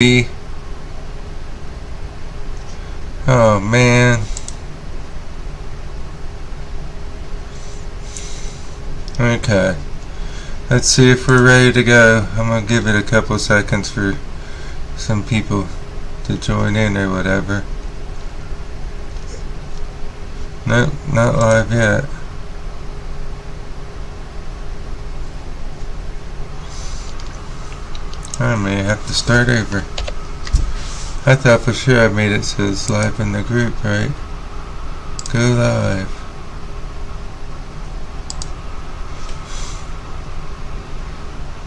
Oh man. Okay. Let's see if we're ready to go. I'm gonna give it a couple seconds for some people to join in or whatever. Nope, not live yet. I may have to start over. I thought for sure I made it says live in the group, right? Go live.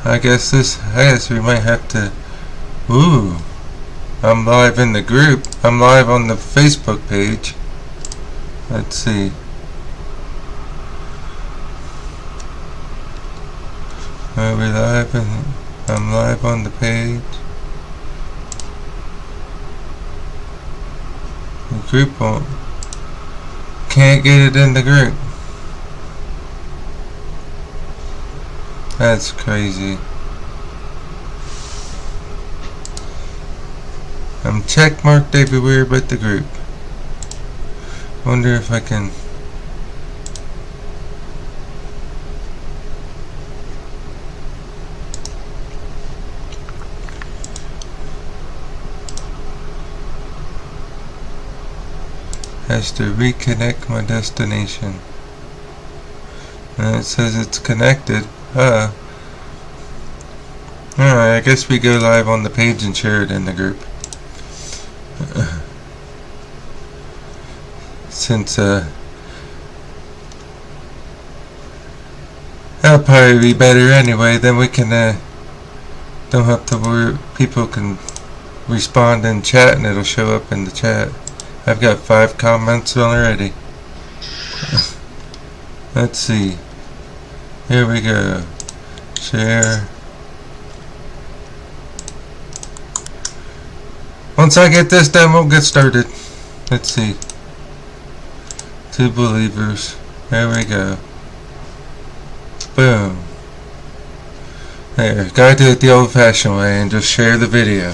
I guess we might have to. Ooh, I'm live in the group. I'm live on the Facebook page. Let's see. Are we live? I'm live on the page. The group won't. Can't get it in the group. That's crazy. I'm checkmarked everywhere but the group. Wonder if I can. Has to reconnect my destination. And it says it's connected. Alright, I guess we go live on the page and share it in the group. Since that'll probably be better anyway, then we can don't have to worry, people can respond in chat and it'll show up in the chat. I've got 5 comments already. Let's see. Here we go. Share. Once I get this done, we'll get started. Let's see. 2 believers. There we go. Boom. There. Gotta do it the old-fashioned way and just share the video.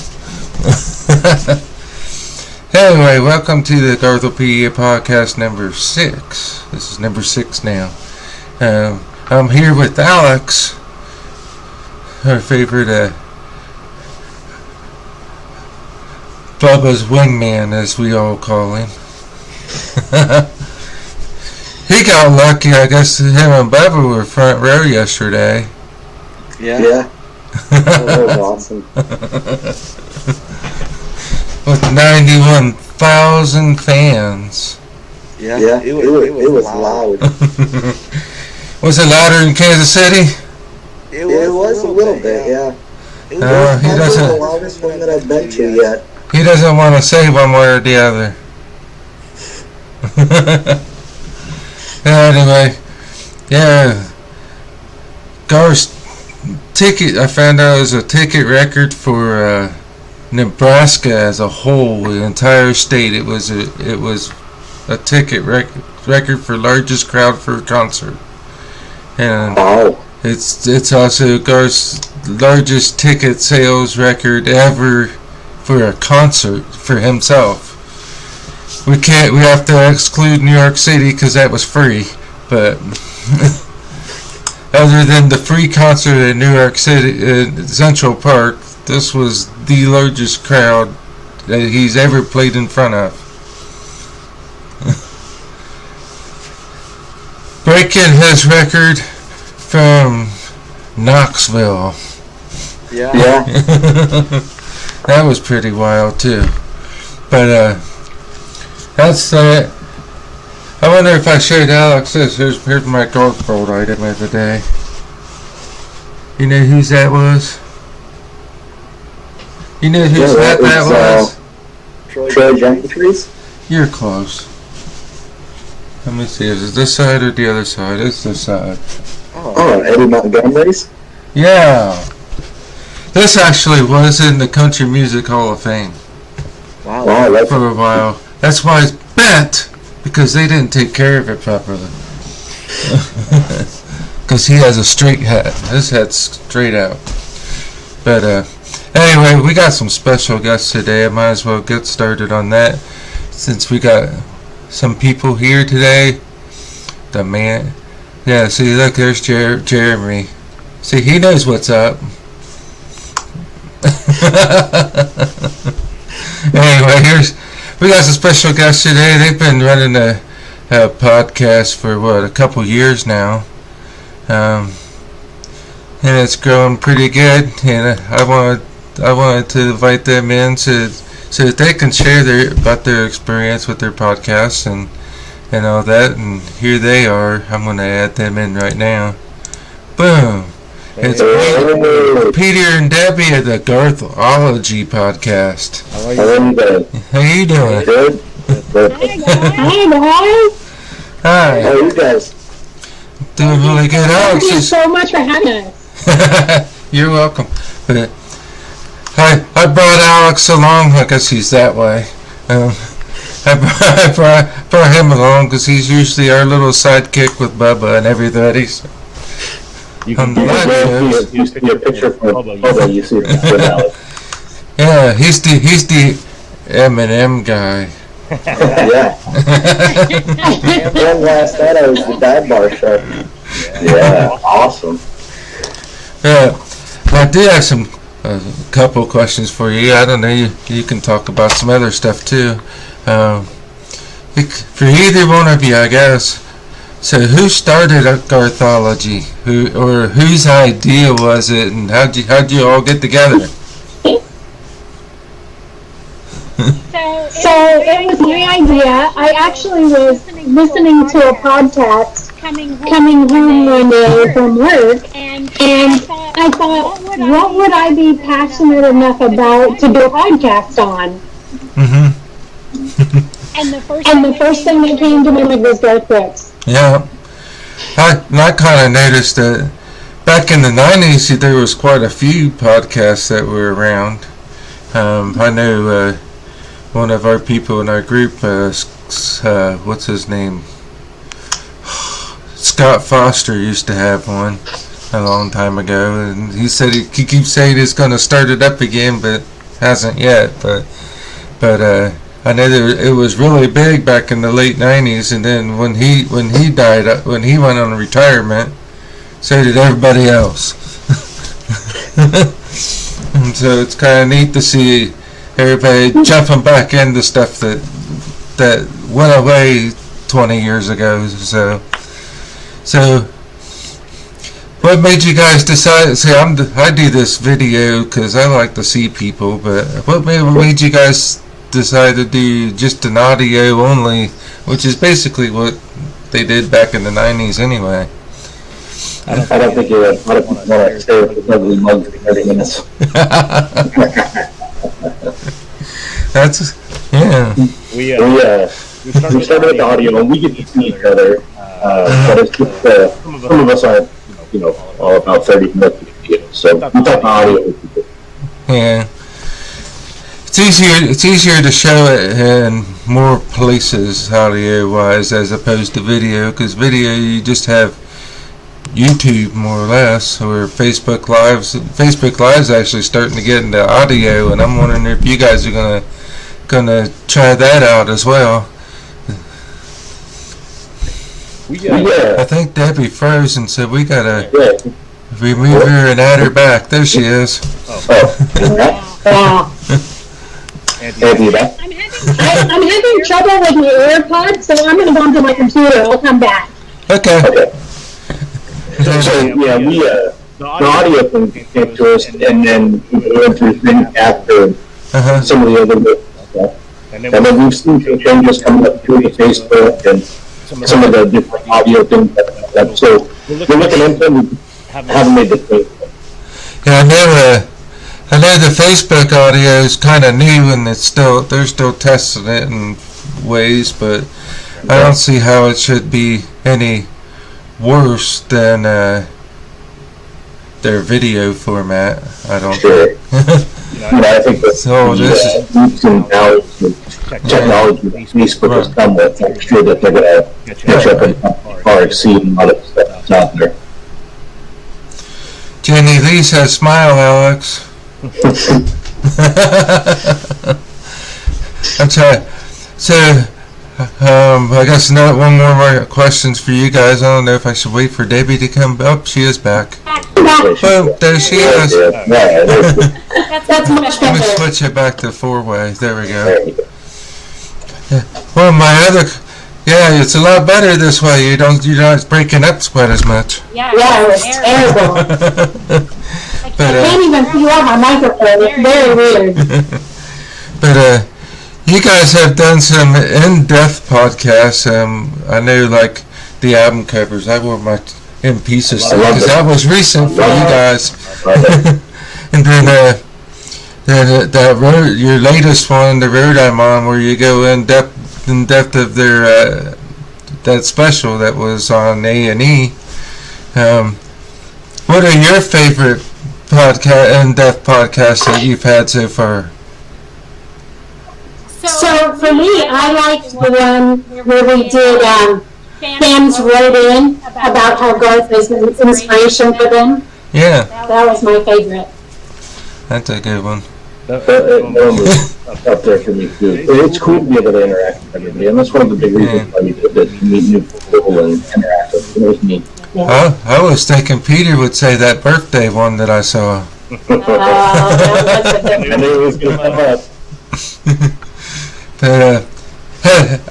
Anyway, welcome to the Garthology podcast number 6. This is number 6 now. I'm here with Alex, our favorite Bubba's wingman, as we all call him. He got lucky. I guess him and Bubba were front row yesterday. Yeah. That was awesome. With 91,000 fans. Yeah, it was loud. Was it louder in Kansas City? It was a little bit, yeah. He doesn't. The loudest one that I've been to yet. He doesn't want to say one way or the other. Anyway, yeah. Garth's ticket, I found out, was a ticket record for Nebraska as a whole, the entire state. It was a ticket record for largest crowd for a concert, and it's also Garth's largest ticket sales record ever for a concert for himself. We have to exclude New York City because that was free, but other than the free concert in New York City Central Park, this was the largest crowd that he's ever played in front of. Breaking his record from Knoxville. Yeah. That was pretty wild too. But that's it. I wonder if I showed Alex this. Here's my Garth World item of the day. You know whose that was? You know whose that was? Troy Gentry's? You're close. Let me see, is it this side or the other side? It's this side. Oh, Eddie Montgomery's? Yeah. This actually was in the Country Music Hall of Fame. Wow, that's for a while. That's why it's bent, because they didn't take care of it properly. Because he has a straight hat. His head's straight out. But Anyway, we got some special guests today. I might as well get started on that since we got some people here today. The man. Yeah, see, look, there's Jeremy. See, he knows what's up. Anyway, we got some special guests today. They've been running a podcast for, a couple years now. And it's growing pretty good. And I wanted to invite them in so that they can share about their experience with their podcasts and all that. And here they are. I'm going to add them in right now. Boom. It's Peter and Debbie of the Garthology podcast. How are you doing? Good. Hey guys. Hi. How are you guys? Doing really good. Thank you so much for having us. You're welcome. But I brought Alex along. I guess he's that way. I brought him along because he's usually our little sidekick with Bubba and everybody. So. On the live shows. You see a picture from Bubba, you see a picture of Alex. Yeah, he's the M&M guy. Yeah. And last night I was the dive bar show. Yeah, awesome. Yeah, I do have a couple questions for you. I don't know, you can talk about some other stuff too. For either one of you, I guess. So who started Garthology? Whose idea was it, and how'd you all get together? So it was my idea. I actually was listening to a podcast coming home one day from work, and I thought, what would I be passionate enough about to do a podcast on? Mm-hmm. And the first thing that came to mind was Garth Brooks. Yeah. I kind of noticed that back in the 90s, there was quite a few podcasts that were around. I know one of our people in our group, what's his name? Scott Foster used to have one a long time ago, and he said he keeps saying he's going to start it up again, but hasn't yet. But I know that it was really big back in the late 90s, and then when he died, when he went on retirement, so did everybody else. And so it's kind of neat to see everybody jumping back into stuff that went away 20 years ago. So what made you guys decide? Say, I do this video because I like to see people, but what made you guys decide to do just an audio only, which is basically what they did back in the 90s anyway? I don't think you're a lot of people want to stay with the ugly mug for 30 minutes. That's, yeah. We started with audio, and we get to see each other, but it's just, some of us aren't, all about 30 minutes of video, so we thought audio would be good. Yeah. It's easier to show it in more places audio-wise as opposed to video, because video you just have YouTube more or less, or Facebook Lives. Facebook Live's actually starting to get into audio, and I'm wondering if you guys are gonna try that out as well. I think Debbie froze and said we gotta remove her and add her back. There she is. I'm having trouble with my AirPods, so I'm going to go into my computer. I'll come back. Okay. So, the audio thing came to us, and then we went through things after some of the other stuff. And then we've seen some changes coming up through the Facebook and some of the different audio things. So we're looking into it. We haven't made the change. Yeah, I know the Facebook audio is kind of new, and they're still testing it in ways, but I don't see how it should be any worse than their video format. I don't think. I think that's technology Facebook has come with. I'm sure that they're going to catch up and far exceed a lot of stuff that's out there. Jenny Lee says, "Smile, Alex." I'm trying. So, I guess one more questions for you guys. I don't know if I should wait for Debbie to come up. She is back. Boom, there she is. That's much Let me better. switch it back to 4-way. There we go. Yeah. Well, yeah, it's a lot better this way. You're not breaking up quite as much. Yeah, it was terrible. I can't even feel out my microphone. It's very weird. But you guys have done some in-depth podcasts. I know, like the album covers. I wore my in pieces because that was recent for you guys. And then that road, your latest one, the road I'm on, where you go in depth of their that special that was on A&E. What are your favorite in-depth podcasts that you've had so far? So for me, I liked the one where we did, fans wrote in about how Garth was an inspiration for them. Yeah. That was my favorite. That's a good one. That one was up there for me too. It's cool to be able to interact with everybody, and that's one of the big reasons why we did that, to meet new people and interact with them. It was neat. Yeah. I was thinking Peter would say that birthday one that I saw. I knew it was going to come up. But,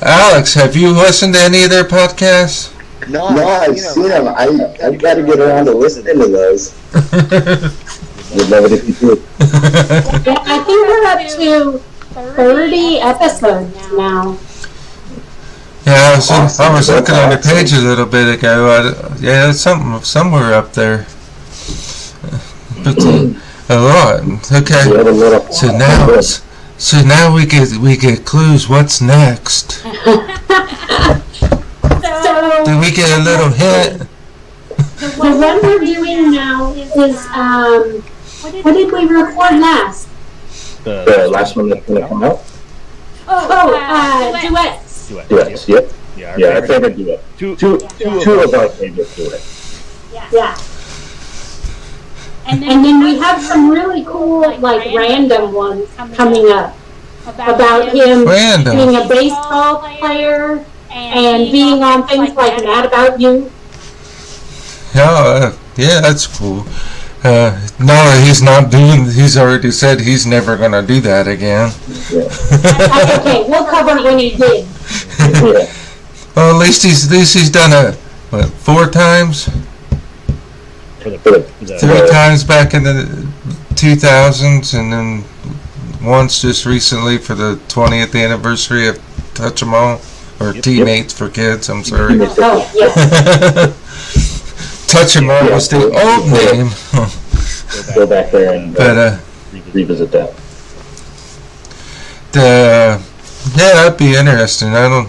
Alex, have you listened to any of their podcasts? No, I've seen them. I've got to get around to listening to those. Would love it if you could. Yeah, I think we're up to 30 episodes now. Yeah, I was looking on the page a little bit ago. Yeah, it's somewhere up there. But a lot. Okay. So now we get clues. What's next? Do we get a little hint? The one we're doing now is, what did we record last? The last one that's going to come out? Duets. Duets, yep. Yeah, our favorite duet. Two of our favorite duets. Yeah. And then we have some really cool, like, random ones coming up about him being a baseball player and being on things like Mad About You. Yeah, that's cool. No, he's already said he's never going to do that again. Okay, we'll cover when he did. Well, at least he's done it, 4 times? 3 times back in the 2000s, and then once just recently for the 20th anniversary of Touch 'Em All, or Teammates for Kids, I'm sorry. Oh, yeah. Touch 'Em All was the old name. Go back there and revisit that. Yeah, that'd be interesting. I don't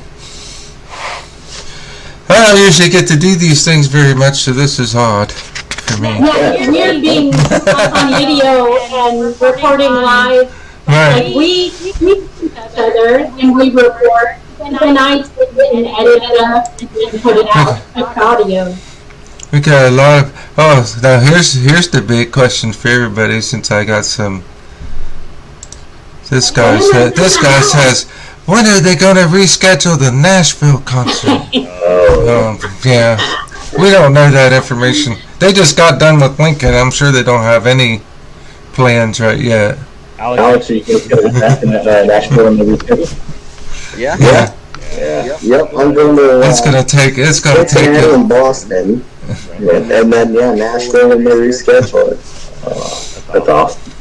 usually get to do these things very much, so this is odd for me. Yeah, it's weird being on video and recording live. Right. Like, we meet each other and we record, and then I take it and edit it up and put it out with audio. We got a lot of. Now here's the big question for everybody. Since I got some. This guy says, when are they going to reschedule the Nashville concert? Yeah, we don't know that information. They just got done with Lincoln. I'm sure they don't have any plans right yet. Alex, are you going to get back in Nashville in the weekend? Yeah. Yep, I'm going to. It's gonna take in Boston, and then Nashville and they reschedule it. That's awesome.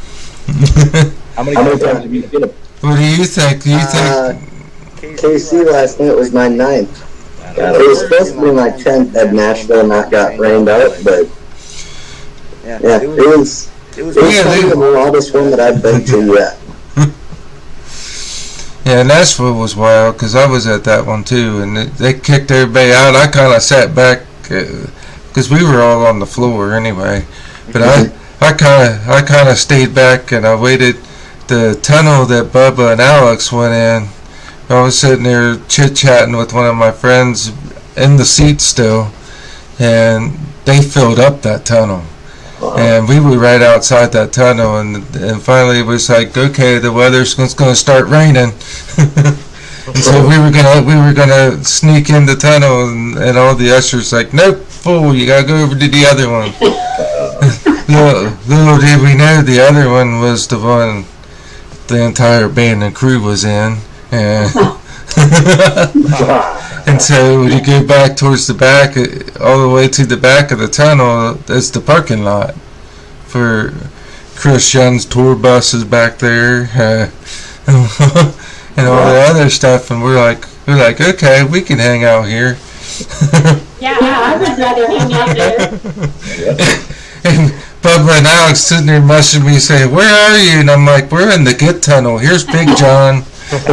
How many times have you seen it? What do you think? KC last night was my 9th. It was supposed to be my 10th had Nashville not got rained out, but it was probably the wildest one that I've been to yet. Yeah, Nashville was wild because I was at that one too, and they kicked everybody out. I kind of sat back because we were all on the floor anyway. But I kind of stayed back and I waited the tunnel that Bubba and Alex went in. I was sitting there chit-chatting with one of my friends in the seat still, and they filled up that tunnel. And we were right outside that tunnel, and finally it was like, okay, the weather's going to start raining. And so we were gonna sneak in the tunnel, and all the ushers like, nope, fool, you gotta go over to the other one. Little did we know the other one was the one the entire band and crew was in, and and so when you go back towards the back, all the way to the back of the tunnel, that's the parking lot for Chris Young's tour buses back there. And all the other stuff, and we're like, okay, we can hang out here. Yeah, I would rather hang out there. And Bubba and Alex sitting there mushing me, saying, "Where are you?" And I'm like, "We're in the Git Tunnel. Here's Big John." But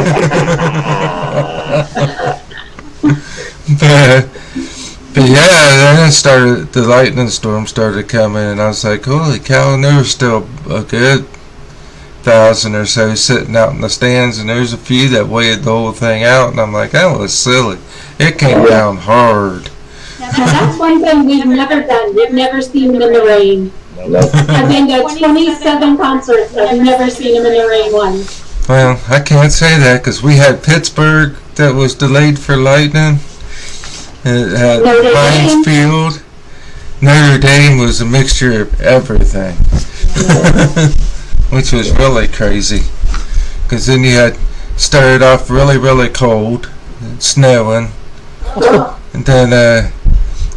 yeah, then the lightning storm started coming, and I was like, "Holy cow!" And there was still a good 1,000 or so sitting out in the stands, and there's a few that waited the whole thing out, and I'm like, that was silly. It came down hard. Now that's one thing we've never done. We've never seen him in the rain. I've been to 27 concerts. I've never seen him in the rain once. Well, I can't say that, because we had Pittsburgh that was delayed for lightning. It had Heinz Field. Notre Dame was a mixture of everything. Which was really crazy, because then you had started off really, really cold, snowing, and then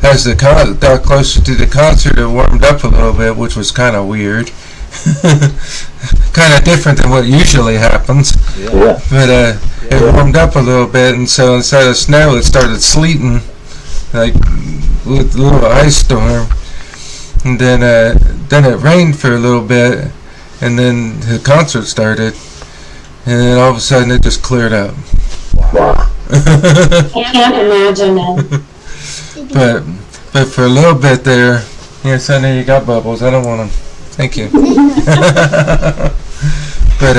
as the got closer to the concert, it warmed up a little bit, which was kind of weird, kind of different than what usually happens. But it warmed up a little bit, and so instead of snow, it started sleeting, like with a little ice storm, and then it rained for a little bit. And then the concert started, and then all of a sudden it just cleared up. Wow. I can't imagine it. But for a little bit there, yes, I know you got bubbles. I don't want them. Thank you. But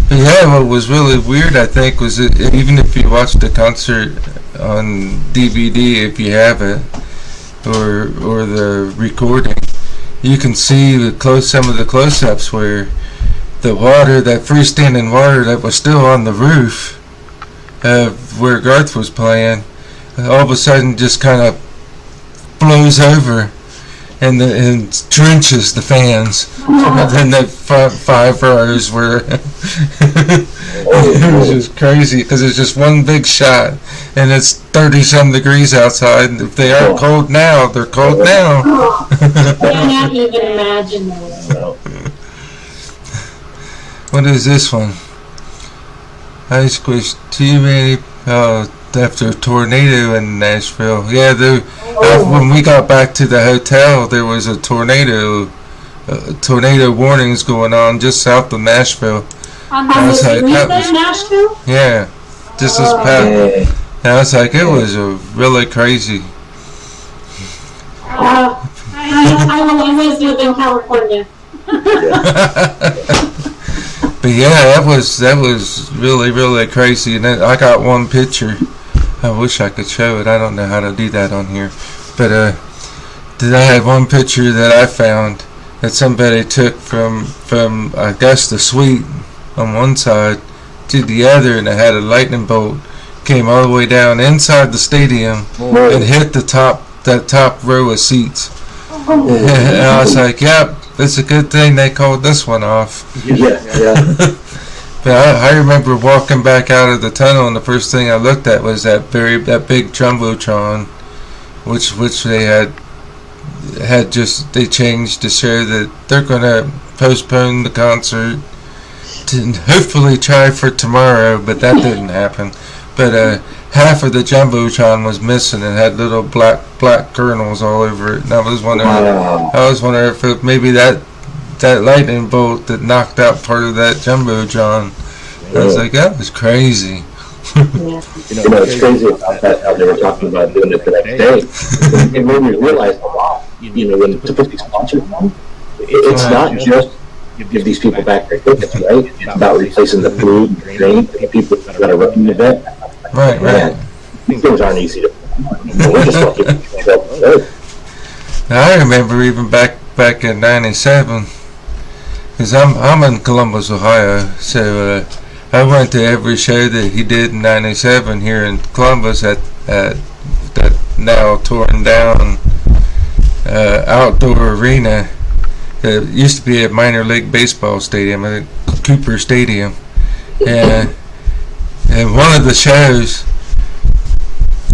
yeah, what was really weird, I think, was that even if you watch the concert on DVD, if you have it, or the recording, you can see some of the close-ups where the water, that freestanding water that was still on the roof of where Garth was playing, all of a sudden just kind of blows over and drenches the fans. And then the 5 rows were it was just crazy, because it's just one big shot, and it's 30-some degrees outside. If they are cold now, they're cold now. I can't even imagine that. What is this one? I squished too many after a tornado in Nashville. Yeah, when we got back to the hotel, there was a tornado warnings going on just south of Nashville. On the street in Nashville? Yeah, just as past. And I was like, it was really crazy. I will always live in California. But yeah, that was really, really crazy. And I got one picture. I wish I could show it. I don't know how to do that on here. But I had one picture that I found that somebody took from I guess the suite on one side to the other, and it had a lightning bolt came all the way down inside the stadium and hit that top row of seats. And I was like, yep, it's a good thing they called this one off. Yeah. But I remember walking back out of the tunnel, and the first thing I looked at was that big Jumbotron, which they changed to show that they're going to postpone the concert to hopefully try for tomorrow, but that didn't happen. But half of the Jumbotron was missing and had little black kernels all over it, and I was wondering if maybe that lightning bolt that knocked out part of that Jumbotron. I was like, that was crazy. It's crazy about that, how they were talking about doing it the next day. And when we realized, when to put these concerts on, it's not just give these people back their tickets, right? It's about replacing the food and drink, the people that are running the event. Right. Things aren't easy to. We're just lucky. I remember even back back in '97, because I'm in Columbus, Ohio, so I went to every show that he did in '97 here in Columbus at that now torn down outdoor arena. It used to be a minor league baseball stadium, I think Cooper Stadium, and one of the shows,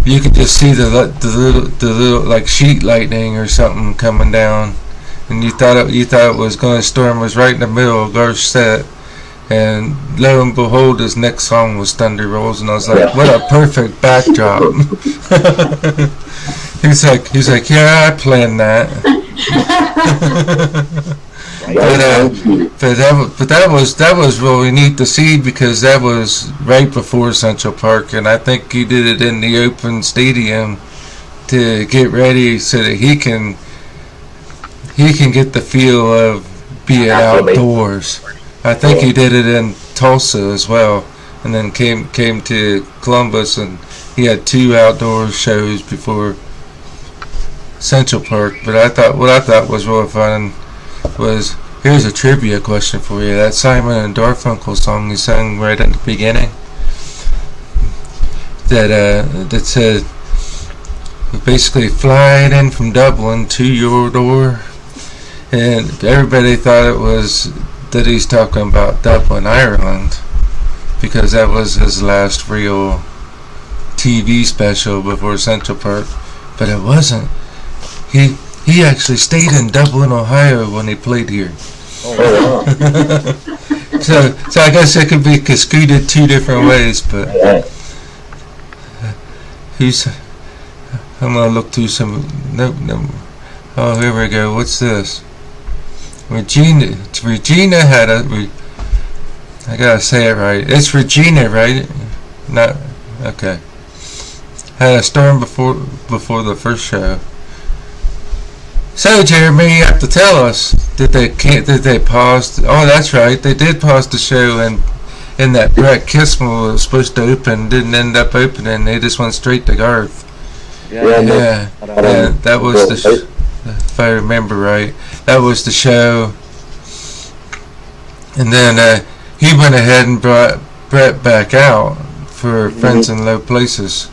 you could just see the little like sheet lightning or something coming down, and you thought it was going to storm. Was right in the middle of Garth's set, and lo and behold, his next song was Thunder Rolls, and I was like, what a perfect backdrop. He's like, yeah, I planned that. But that was really neat to see, because that was right before Central Park, and I think he did it in the open stadium to get ready so that he can get the feel of being outdoors. I think he did it in Tulsa as well, and then came to Columbus, and he had 2 outdoor shows before Central Park. But what I thought was really fun was, here's a trivia question for you. That Simon and Garfunkel song he sang right at the beginning, that said basically flying in from Dublin to your door, and everybody thought it was that he's talking about Dublin, Ireland, because that was his last real TV special before Central Park. But it wasn't. He actually stayed in Dublin, Ohio when he played here. Oh, wow. So I guess it could be cascaded 2 different ways, but I'm gonna look through some. No. Oh, here we go. What's this? Regina had a. I gotta say it right. It's Regina, right? Not okay. Had a storm before the first show. So Jeremy, you have to tell us, did they pause? Oh, that's right, they did pause the show, and that Brett Kissel was supposed to open, didn't end up opening. They just went straight to Garth. Yeah. That was if I remember right, that was the show. And then he went ahead and brought Brett back out for Friends in Low Places,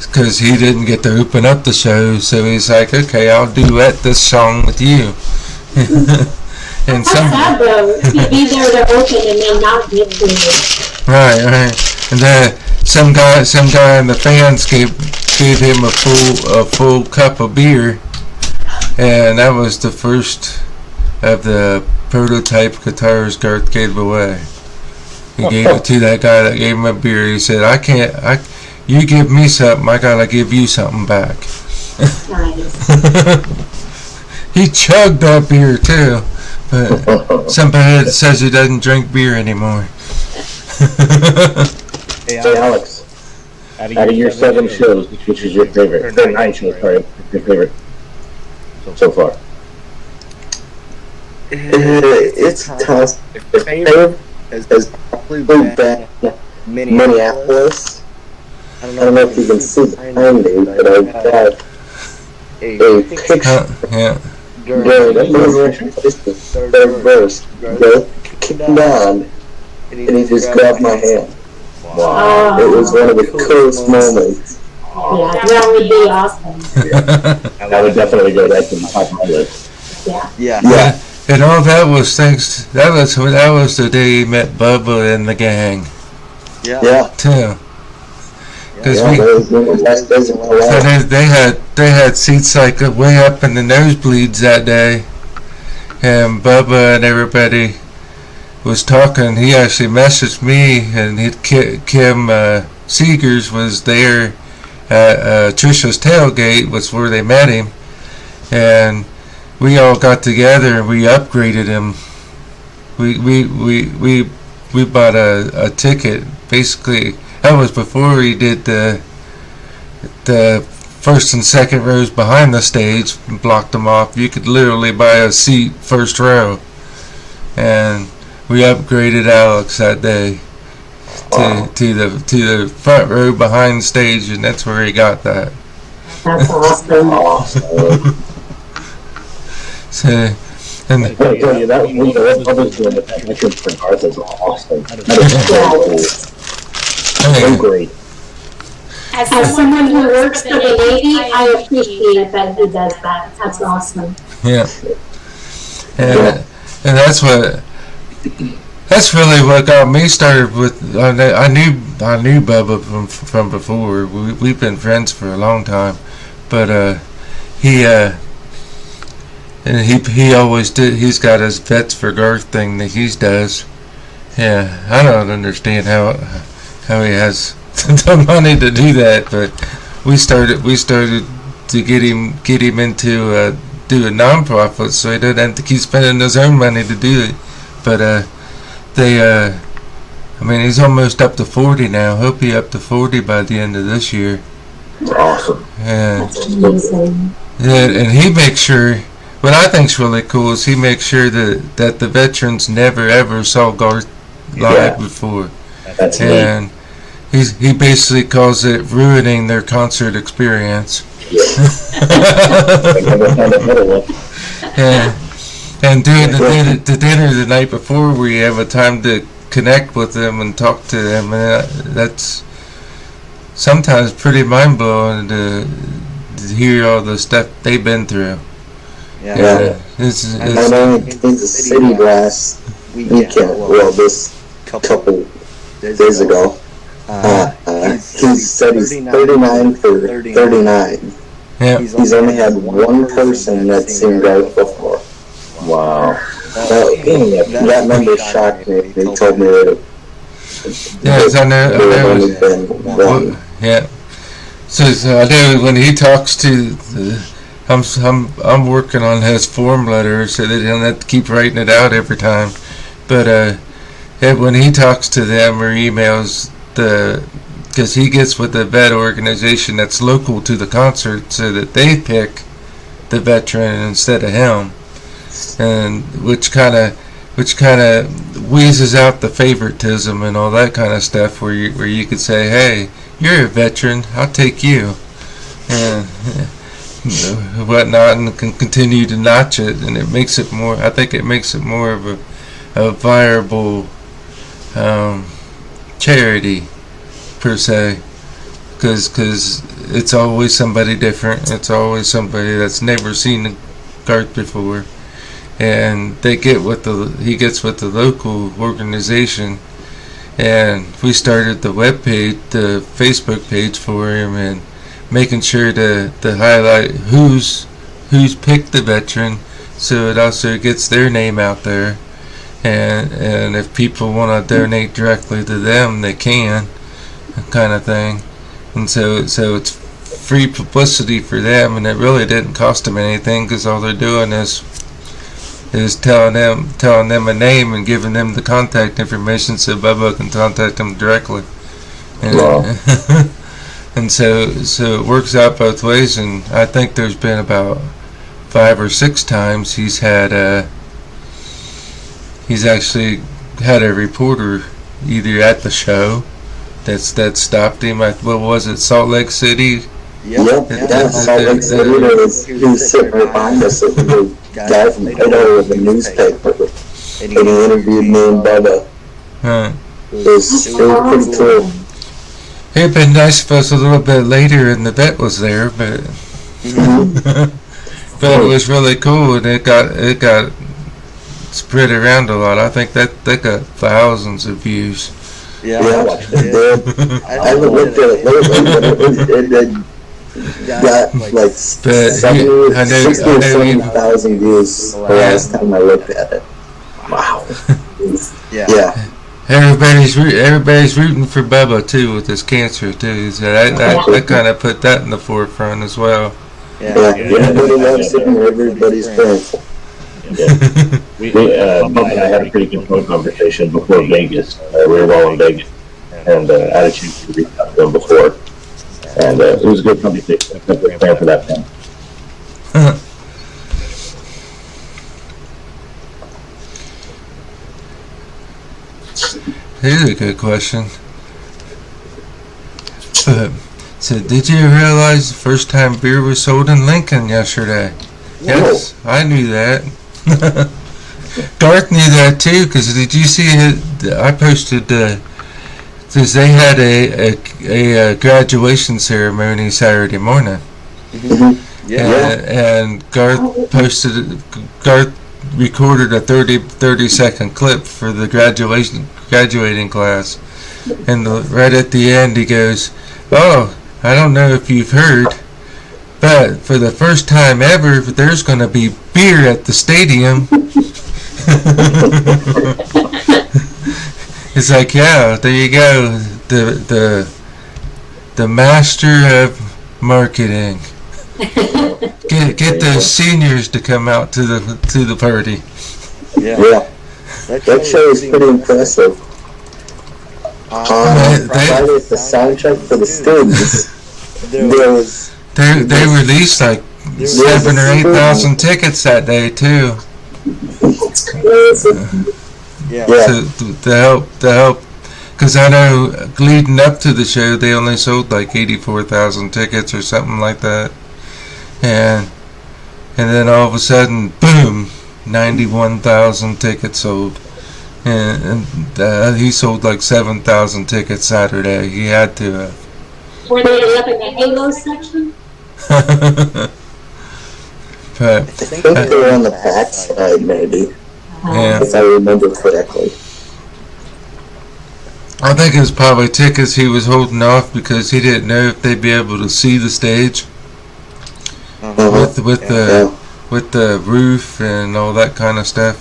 because he didn't get to open up the show, so he's like, okay, I'll duet this song with you. And that's sad though, to be there to open and then not get to. Right. And then some guy in the fans gave him a full cup of beer, and that was the first of the prototype guitars Garth gave away. He gave it to that guy that gave him a beer. He said, you give me something, I gotta give you something back. Nice. He chugged that beer too, but somebody says he doesn't drink beer anymore. Hey Alex, out of your 7 shows, which is your favorite? Or 9 shows, sorry, your favorite so far? It's tough. Favorite has probably been Minneapolis. I don't know if you can see behind me, but I've got a picture during the third verse. Garth came down, and he just grabbed my hand. Wow. It was one of the coolest moments. Yeah, that would be awesome. That would definitely go back to the top of my list. Yeah. And all that was thanks. That was the day he met Bubba and the gang. Yeah. Too. Because they had seats like way up in the nosebleeds that day, and Bubba and everybody was talking. He actually messaged me, and Kim Seegers was there at Trisha's tailgate, was where they met him, and we all got together and we upgraded him. We bought a ticket. Basically, that was before he did the first and second rows behind the stage and blocked them off. You could literally buy a seat first row, and we upgraded Alex that day to the front row behind stage, and that's where he got that. That's awesome. So, and I tell you, that what Bubba's doing with that veterans for Garth is awesome. That is so great. As someone who works for the Navy, I appreciate that he does that. That's awesome. Yeah. And that's really what got me started with. I knew Bubba from before. We've been friends for a long time, but he always did. He's got his Vets for Garth thing that he does. Yeah, I don't understand how he has the money to do that, but we started to get him into doing nonprofits, so he doesn't have to keep spending his own money to do it. But I mean, he's almost up to 40 now. He'll be up to 40 by the end of this year. Awesome. That's amazing. And he makes sure. What I think's really cool is he makes sure that the veterans never ever saw Garth live before. That's and neat. He basically calls it ruining their concert experience. And doing the dinner the night before, where you have a time to connect with them and talk to them, and that's sometimes pretty mind blowing to hear all the stuff they've been through. Yeah. It's I know he's a city blast weekend. Well, this couple days ago. He said he's 39 for 39. Yeah. He's only had one person that's seen Garth before. Wow. That number shocked me. They told me that I know. only been one. Yeah. So I know when he talks to I'm working on his form letter so that he don't have to keep writing it out every time. But when he talks to them or emails because he gets with the vet organization that's local to the concert, so that they pick the veteran instead of him, and which kind of wheezes out the favoritism and all that kind of stuff, where you could say, hey, you're a veteran, I'll take you, and whatnot, and can continue to notch it, and it makes it more. I think it makes it more of a viable charity per se, because it's always somebody different. It's always somebody that's never seen Garth before, and he gets with the local organization. And we started the the Facebook page for him, and making sure to highlight who's picked the veteran, so it also gets their name out there. And if people want to donate directly to them, they can, kind of thing. And so it's free publicity for them, and it really didn't cost them anything, because all they're doing is telling them a name and giving them the contact information, so Bubba can contact them directly. And, Wow. and so it works out both ways. And I think there's been about 5 or 6 times he's actually had a reporter either at the show that stopped him at, what was it, Salt Lake City? Yep, Salt Lake City. He was sitting right behind us. The guy from Idaho with the newspaper, and he interviewed me and Bubba. It was pretty cool. It'd been nice if it was a little bit later and the vet was there, but but it was really cool, and it got spread around a lot. I think that got thousands of views. Yeah, I haven't looked at it lately, but it got like 60,000 views the last time I looked at it. Wow. Yeah. Everybody's rooting for Bubba too with his cancer too. So that kind of put that in the forefront as well. Everybody loves it and everybody's thankful. Bubba and I had a pretty good phone conversation before Vegas. We were all in Vegas, and I had a chance to reach out to him before, and it was a good conversation. I was plan for that time. Here's a good question. So, did you realize the first time beer was sold in Lincoln yesterday? Yes, I knew that. Garth knew that too, because did you see it? I posted, because they had a graduation ceremony Saturday morning. Mm-hmm. Yeah. And Garth recorded a 30-second clip for the graduating class. And right at the end he goes, "Oh, I don't know if you've heard, but for the first time ever, there's going to be beer at the stadium." It's like, yeah, there you go, the master of marketing. Get those seniors to come out to the party. Yeah. That show is pretty impressive. Friday at the sound check for the students, they released like 7,000 or 8,000 tickets that day too. It's crazy. Yeah. To help, because I know leading up to the show they only sold like 84,000 tickets or something like that, and then all of a sudden, boom, 91,000 tickets sold, and he sold like 7,000 tickets Saturday. He had to. Were they up in the Halo section? But I think they were on the back side, maybe. Yeah. If I remember correctly. I think it was probably tickets he was holding off because he didn't know if they'd be able to see the stage with the roof and all that kind of stuff,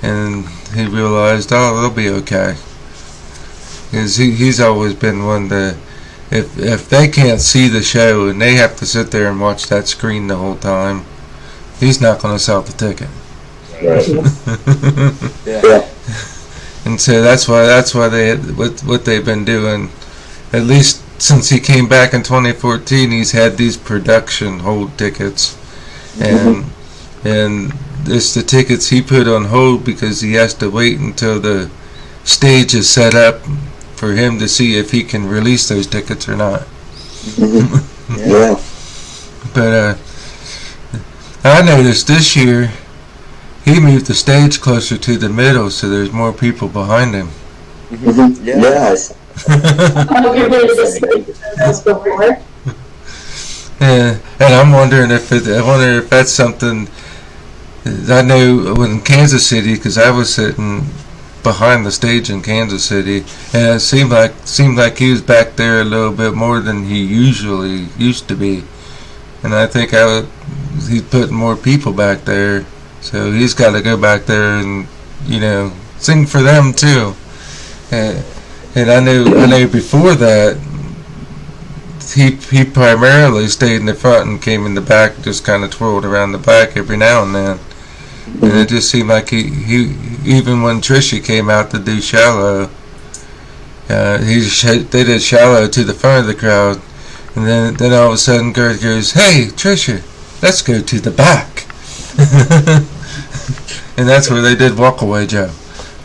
and he realized, oh, they'll be okay, because he's always been one to, if they can't see the show and they have to sit there and watch that screen the whole time, he's not going to sell the ticket. Right. Yeah. And so that's why they what they've been doing, at least since he came back in 2014. He's had these production hold tickets, and it's the tickets he put on hold because he has to wait until the stage is set up for him to see if he can release those tickets or not. Yeah. But I noticed this year he moved the stage closer to the middle, so there's more people behind him. Mm-hmm. Yes. And I'm wondering if that's something. I know in Kansas City, because I was sitting behind the stage in Kansas City, and it seemed like he was back there a little bit more than he usually used to be, and I think he's putting more people back there. So he's got to go back there and, sing for them too. And I know before that, he primarily stayed in the front and came in the back, just kind of twirled around the back every now and then. And it just seemed like he even when Trisha came out to do Shallow, they did Shallow to the front of the crowd, and then all of a sudden Garth goes, "Hey Trisha, let's go to the back." And that's where they did Walk Away Joe,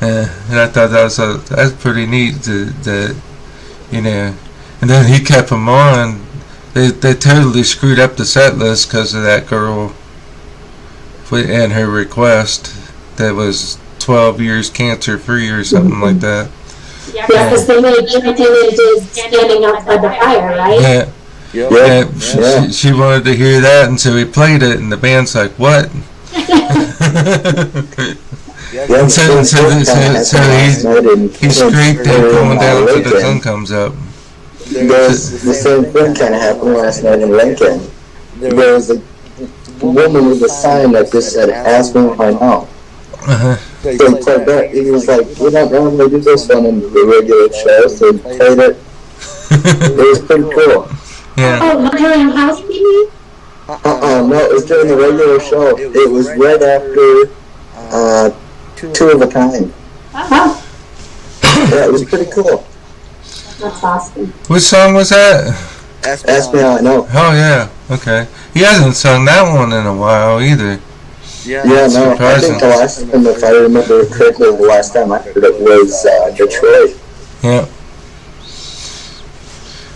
and I thought that's pretty neat. And then he kept them on. They totally screwed up the set list because of that girl and her request that was 12 years cancer free or something like that. Yeah, because they did Standing Outside the Fire, right? Yeah. Yeah, she wanted to hear that, and so he played it, and the band's like, "What?" And so he scraped it going down until the sun comes up. The same thing kind of happened last night in Lincoln. There was a woman with a sign that just said, "Ask me if I know." So he played that. He was like, "We don't normally do this one in the regular show," so he played it. It was pretty cool. Yeah. Oh, during Housekeeping? No, it was during the regular show. It was right after Two of a Kind. Oh. Yeah, it was pretty cool. That's awesome. Which song was that? Ask Me How I Know. Oh yeah, okay. He hasn't sung that one in a while either. Yeah, no, I think the last time, if I remember correctly, the last time I heard it was Detroit. Yeah.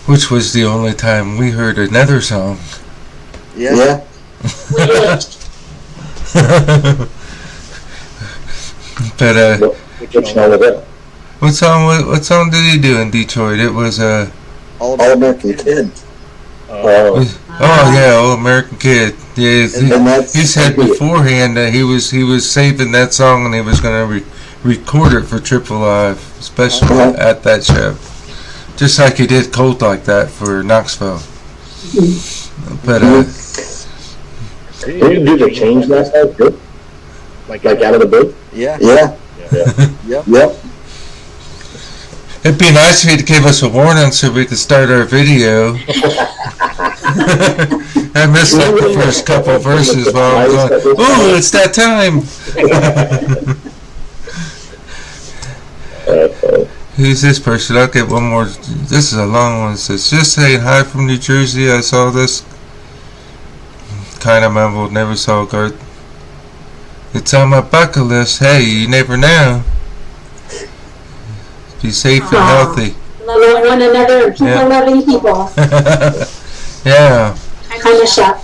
Which was the only time we heard another song. Yeah. But Which song was it? what song did he do in Detroit? It was All American Kid. Oh, yeah, All American Kid. Yeah, he said beforehand that he was saving that song and he was going to record it for Triple Live special at that show, just like he did Cold Like That for Knoxville. But did you do the change last night too? Like out of the boot? Yeah. Yep. It'd be nice if he'd give us a warning so we could start our video. I missed like the first couple verses while I was going, ooh, it's that time. Who's this person? I'll get one more. This is a long one. It says, just saying hi from New Jersey. I saw this. Kind of mumbled, never saw Garth. It's on my bucket list. Hey, you never know. Be safe and healthy. Love one another and people loving people. Yeah. Kind of shut.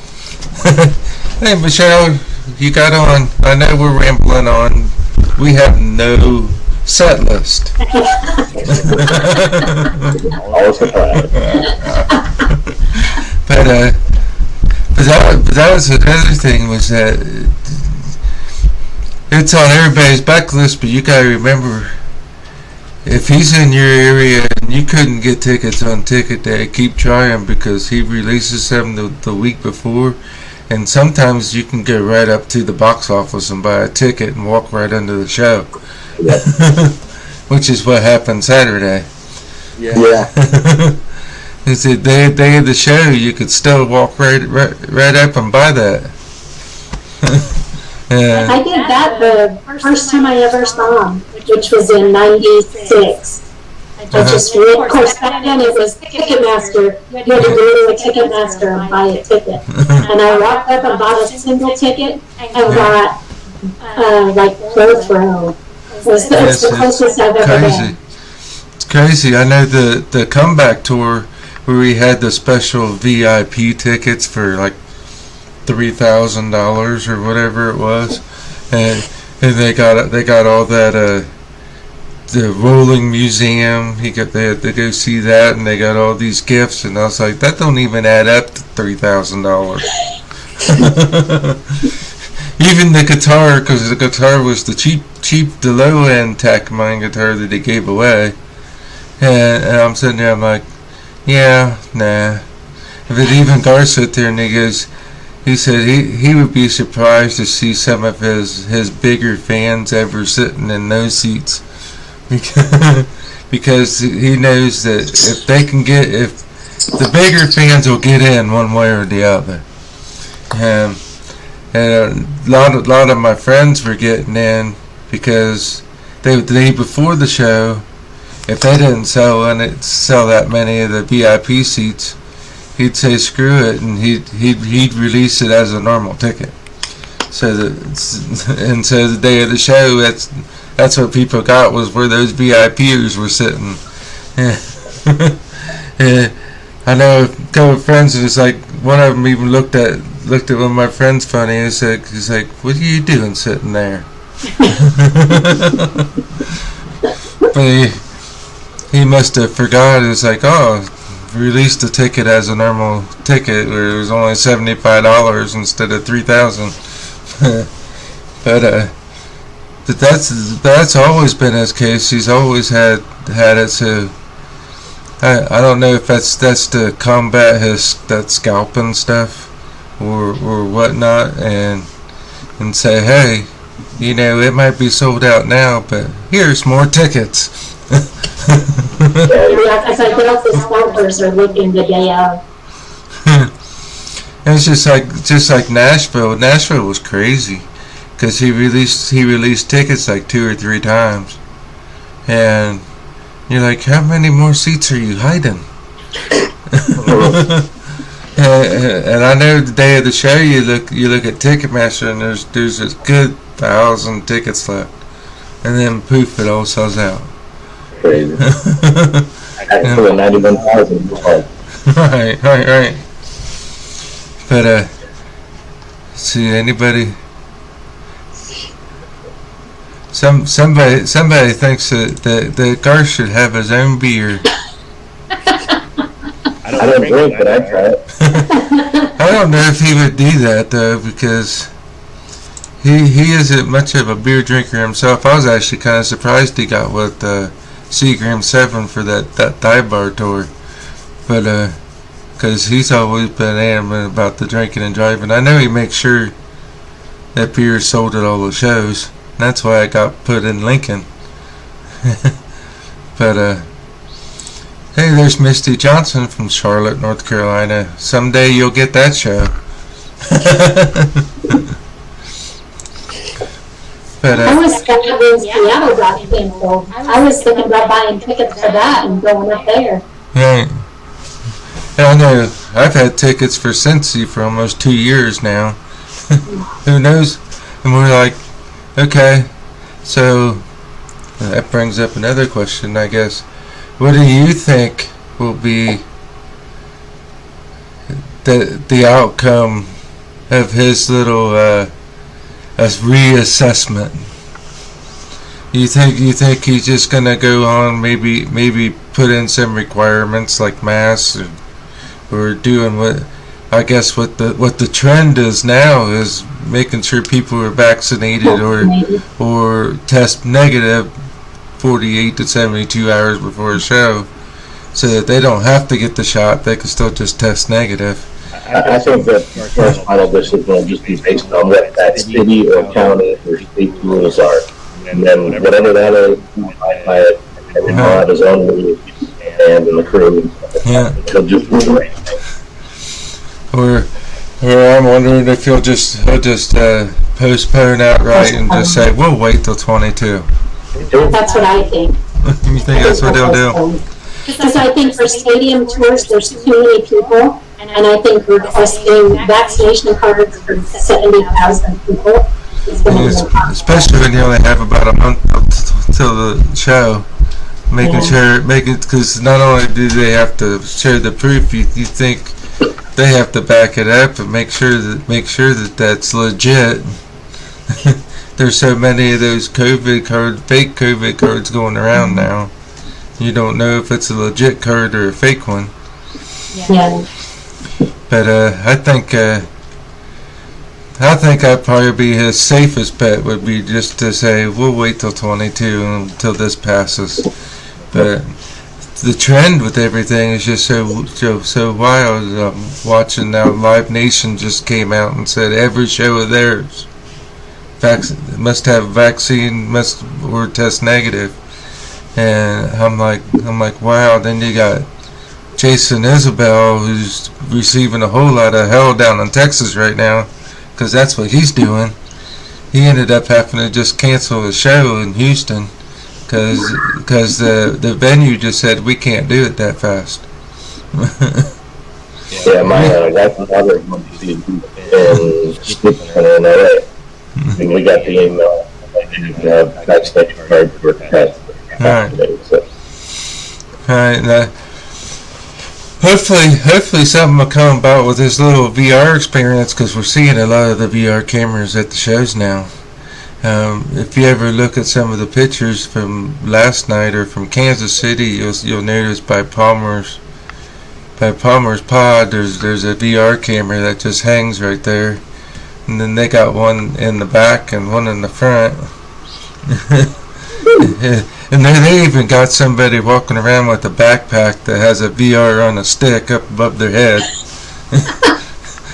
Hey, Michelle, you got on. I know we're rambling on. We have no set list. Always surprised. But that was another thing, was that it's on everybody's bucket list, but you gotta remember, if he's in your area and you couldn't get tickets on Ticket Day, keep trying, because he releases them the week before, and sometimes you can go right up to the box office and buy a ticket and walk right into the show. Yep. Which is what happened Saturday. Yeah. It's the day of the show, you could still walk right up and buy that. Yeah. I did that the first time I ever saw him, which was in '96. I just of course, back then it was Ticketmaster. You had to go to a Ticketmaster and buy a ticket. And I walked up and bought a single ticket and got like fourth row. It's the closest I've ever been. It's crazy. I know the comeback tour where we had the special VIP tickets for like $3,000 or whatever it was, and they got all that the rolling museum. They had to go see that, and they got all these gifts, and I was like, that don't even add up to $3,000. Even the guitar, because the guitar was the cheap, the low end Takamine guitar that they gave away, and I'm sitting there, I'm like, yeah, nah. But even Garth sit there and he said he would be surprised to see some of his bigger fans ever sitting in those seats, because he knows that if the bigger fans will get in one way or the other, and a lot of my friends were getting in because the day before the show, if they didn't sell that many of the VIP seats, he'd say screw it, and he'd release it as a normal ticket. So the day of the show, that's what people got, was where those VIPers were sitting. Yeah. I know a couple of friends, and it's like one of them even looked at one of my friends funny and said, he's like, what are you doing sitting there? But he must have forgot. It's like, oh, released the ticket as a normal ticket where it was only $75 instead of $3,000. But that's always been his case. He's always had it. So I don't know if that's to combat that scalping stuff or whatnot, and say, hey, it might be sold out now, but here's more tickets. I get off the scalpers are looking the day of. It's just like Nashville. Nashville was crazy because he released tickets like 2 or 3 times, and you're like, how many more seats are you hiding? And I know the day of the show, you look at Ticketmaster, and there's a good 1,000 tickets left, and then poof, it all sells out. Crazy. Actually, 91,000. Right. But see, anybody somebody thinks that Garth should have his own beer. I don't drink, but I'd try it. I don't know if he would do that though, because he isn't much of a beer drinker himself. I was actually kind of surprised he got with Seagram 7 for that dive bar tour, but because he's always been adamant about the drinking and driving. I know he makes sure that beer is sold at all the shows. That's why I got put in Lincoln. But hey, there's Misty Johnson from Charlotte, North Carolina. Someday you'll get that show. But I was thinking when Seattle got canceled. I was thinking about buying tickets for that and going up there. Right. I know. I've had tickets for Cincy for almost 2 years now. Who knows? And we're like, okay, so that brings up another question, I guess. What do you think will be the outcome of his little reassessment? You think he's just gonna go on, maybe put in some requirements like masks, or doing what I guess what the trend is now is making sure people are vaccinated or test negative 48 to 72 hours before a show, so that they don't have to get the shot. They can still just test negative. I think that the first final decision will just be based on what that city or county or state rules are. And then whatever that is, by it, and then he'll have his own rules and the crew. Yeah. He'll just do it. Or I'm wondering if he'll just postpone outright and just say we'll wait till 22. That's what I think. You think that's what they'll do? Because I think for stadium tours, there's too many people, and I think requesting vaccination cards for 70,000 people is going to be impossible. Especially when you only have about a month till the show. Because not only do they have to share the proof, you think they have to back it up and make sure that that's legit. There's so many of those fake COVID cards going around now. You don't know if it's a legit card or a fake one. Yeah. But I think I'd probably be his safest bet would be just to say we'll wait till 22 until this passes. But the trend with everything is just so wild. Watching now, Live Nation just came out and said every show of theirs must have vaccine, or test negative. And I'm like, wow. Then you got Jason Isabel, who's receiving a whole lot of hell down in Texas right now, because that's what he's doing. He ended up having to just cancel a show in Houston because the venue just said we can't do it that fast. Yeah, my wife and daughter went to see in LA. And we got the email backstage card for test. Alright. Hopefully something will come about with this little VR experience, because we're seeing a lot of the VR cameras at the shows now. If you ever look at some of the pictures from last night or from Kansas City, you'll notice by Palmer's Pod, there's a VR camera that just hangs right there, and then they got one in the back and one in the front. And they even got somebody walking around with a backpack that has a VR on a stick up above their head.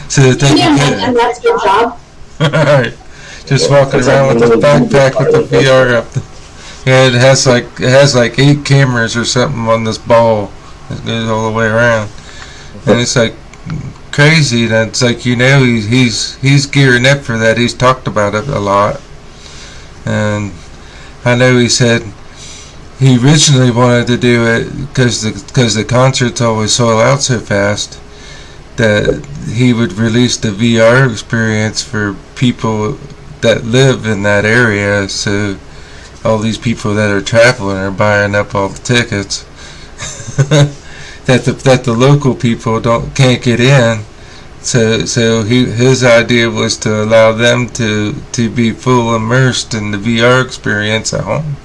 So that they can get and that's your job. Alright. Just walking around with a backpack with the VR up. Yeah, it has like 8 cameras or something on this ball that goes all the way around. And it's like crazy. And it's like, he's gearing up for that. He's talked about it a lot. And I know he said he originally wanted to do it because the concerts always sold out so fast, that he would release the VR experience for people that live in that area, so all these people that are traveling are buying up all the tickets that the local people can't get in, So his idea was to allow them to be full immersed in the VR experience at home,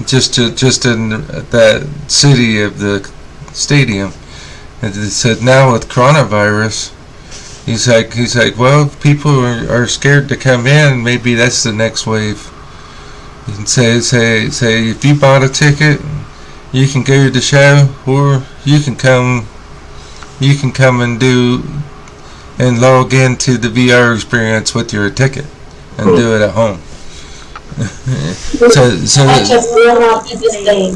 just in that city of the stadium. And he said now with coronavirus, he's like, well, people are scared to come in. Maybe that's the next wave. And say if you bought a ticket, you can go to the show, or you can come and log into the VR experience with your ticket and do it at home. so I just learned off to this thing.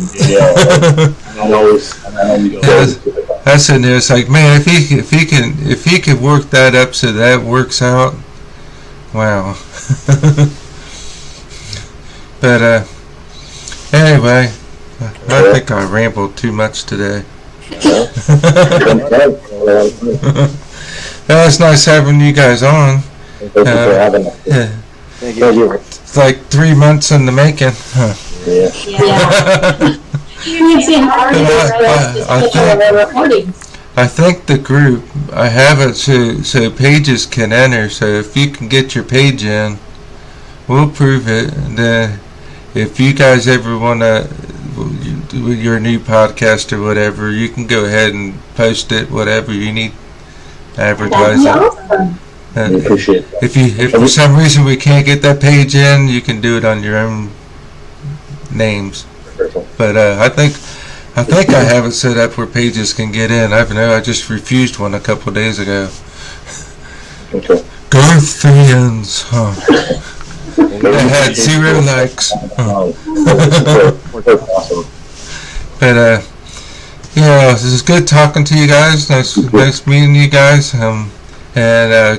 I said there, it's like, man, if he could work that up so that works out, wow. But anyway, I think I rambled too much today. It's nice having you guys on. Thank you for having us. Thank you. It's like 3 months in the making. Huh. Yeah. I think the group, I have it so pages can enter. So if you can get your page in, we'll prove it. Then if you guys ever want to, with your new podcast or whatever, you can go ahead and post it, whatever you need, advertise it. Awesome. Appreciate it. If for some reason we can't get that page in, you can do it on your own names. But I think I have it set up where pages can get in. I just refused one a couple of days ago. Okay. Garth fans, huh? They had 0 likes. Awesome. But yeah, this is good talking to you guys. Nice meeting you guys. And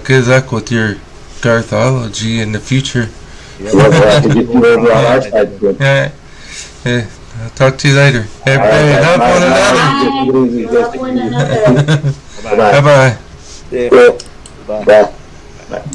good luck with your Garthology in the future. Yeah. I'll talk to you later. Everybody, help one another. Bye-bye. Bye. Bye.